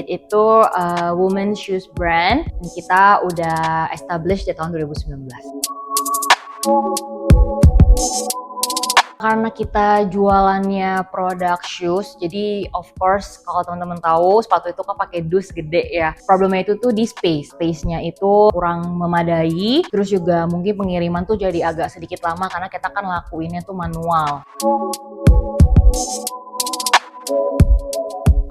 Fate itu women shoes brand. Dan kita udah established di tahun 2019. Karena kita jualannya produk shoes, jadi of course kalau teman-teman tahu sepatu itu kan pakai dus gede ya. Problemnya itu tuh di space-nya itu kurang memadai, terus juga mungkin pengiriman tuh jadi agak sedikit lama karena kita kan lakuinnya tuh manual.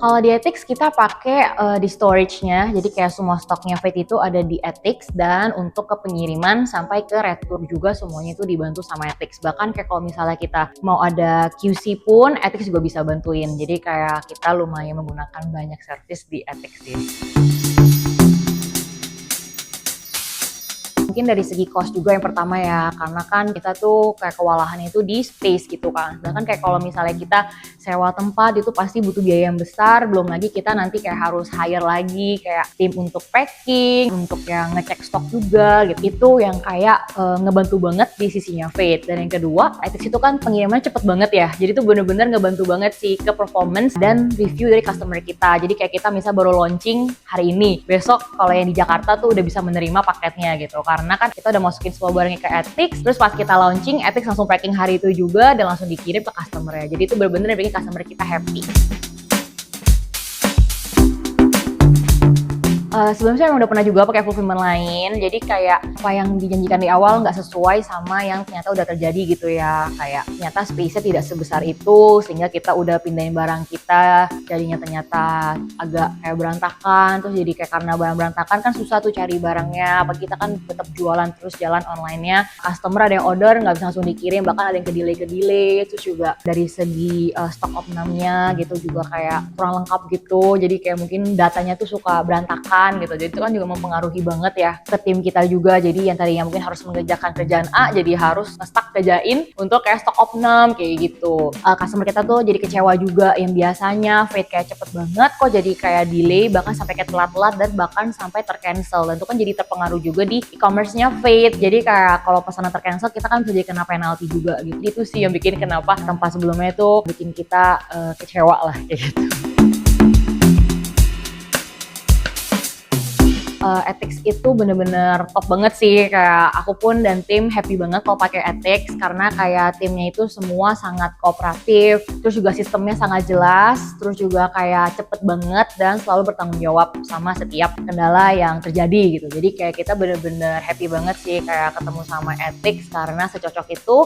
Kalau di Ethics kita pakai di storage-nya, jadi kayak semua stoknya Fate itu ada di Ethics, dan untuk ke pengiriman sampai ke retur juga semuanya itu dibantu sama Ethics. Bahkan kayak kalau misalnya kita mau ada QC pun Ethics juga bisa bantuin. Jadi kayak kita lumayan menggunakan banyak service di Ethics sih. Mungkin dari segi cost juga yang pertama ya, karena kan kita tuh kayak kewalahan itu di space gitu kan. Bahkan kayak kalau misalnya kita sewa tempat itu pasti butuh biaya yang besar, belum lagi kita nanti kayak harus hire lagi kayak tim untuk packing, untuk yang ngecek stok juga gitu. Itu yang kayak ngebantu banget di sisinya Fate. Dan yang kedua, Ethics itu kan pengirimannya cepet banget ya. Jadi tuh bener-bener ngebantu banget sih ke performance dan review dari customer kita. Jadi kayak kita misal baru launching hari ini, besok kalau yang di Jakarta tuh udah bisa menerima paketnya gitu. Karena kan kita udah masukin semua barangnya ke Ethics, terus pas kita launching, Ethics langsung packing hari itu juga dan langsung dikirim ke customer-nya. Jadi itu bener-bener bikin customer kita happy. Sebelumnya saya udah pernah juga pakai fulfillment lain, jadi kayak apa yang dijanjikan di awal nggak sesuai sama yang ternyata udah terjadi gitu ya. Kayak ternyata space-nya tidak sebesar itu, sehingga kita udah pindahin barang kita, jadinya ternyata agak kayak berantakan. Terus jadi kayak karena barang berantakan kan susah tuh cari barangnya, apa kita kan tetap jualan terus jalan online-nya. Customer ada yang order nggak bisa langsung dikirim, bahkan ada yang ke-delay. Terus juga dari segi stok opnamnya gitu juga kayak kurang lengkap gitu, jadi kayak mungkin datanya tuh suka berantakan gitu. Jadi itu kan juga mempengaruhi banget ya ke tim kita juga. Jadi yang tadinya mungkin harus mengerjakan kerjaan A jadi harus nge-stuck kerjain untuk kayak stok opnam kayak gitu. Customer kita tuh jadi kecewa juga, yang biasanya Fate kayak cepet banget kok jadi kayak delay, bahkan sampai kayak telat-telat dan bahkan sampai tercancel. Dan itu kan jadi terpengaruh juga di e-commerce-nya Fate. Jadi kayak kalau pesanan tercancel kita kan bisa jadi kena penalti juga gitu. Itu sih yang bikin kenapa tempat sebelumnya itu bikin kita kecewa lah kayak gitu. Ethics itu bener-bener top banget sih, kayak aku pun dan tim happy banget kalau pakai Ethics karena kayak timnya itu semua sangat kooperatif, terus juga sistemnya sangat jelas, terus juga kayak cepet banget dan selalu bertanggung jawab sama setiap kendala yang terjadi gitu. Jadi kayak kita bener-bener happy banget sih kayak ketemu sama Ethics karena secocok itu,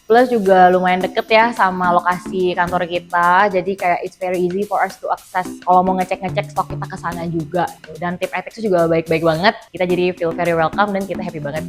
plus juga lumayan deket ya sama lokasi kantor kita, jadi kayak it's very easy for us to access kalau mau ngecek-ngecek stok kita ke sana juga gitu. Dan tim Ethics juga baik banget, kita jadi feel very welcome dan kita happy banget.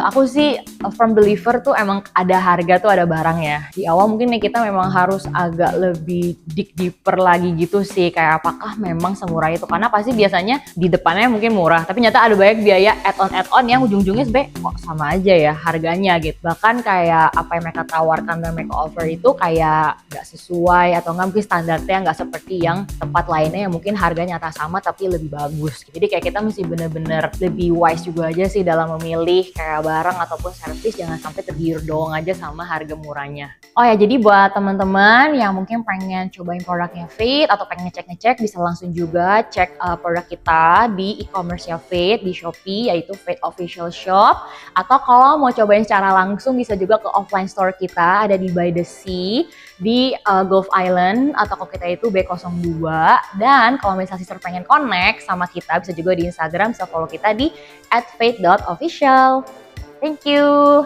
Aku sih firm believer tuh emang ada harga tuh ada barang ya. Di awal mungkin nih kita memang harus agak lebih dig deeper lagi gitu sih, kayak apakah memang semurah itu, karena pasti biasanya di depannya mungkin murah tapi ternyata ada banyak biaya add-on yang ujung-ujungnya sebenarnya kok sama aja ya harganya gitu. Bahkan kayak apa yang mereka tawarkan dan mereka offer itu kayak nggak sesuai atau nggak mungkin standarnya nggak seperti yang tempat lainnya yang mungkin harganya nyata sama tapi lebih bagus. Jadi kayak kita mesti bener-bener lebih wise juga aja sih dalam memilih kayak barang ataupun servis, jangan sampai tergiur doang aja sama harga murahnya. Oh ya, jadi buat teman-teman yang mungkin pengen cobain produknya Fate atau pengen ngecek-ngecek, bisa langsung juga cek produk kita di e-commerce-nya Fate di Shopee, yaitu Fate Official Shop. Atau kalau mau cobain secara langsung bisa juga ke offline store kita, ada di By the Sea di Gulf Island, atau kalau kita itu B02. Dan kalau misalnya sister pengen connect sama kita, bisa juga di Instagram, bisa follow kita di @fate.official. Thank you.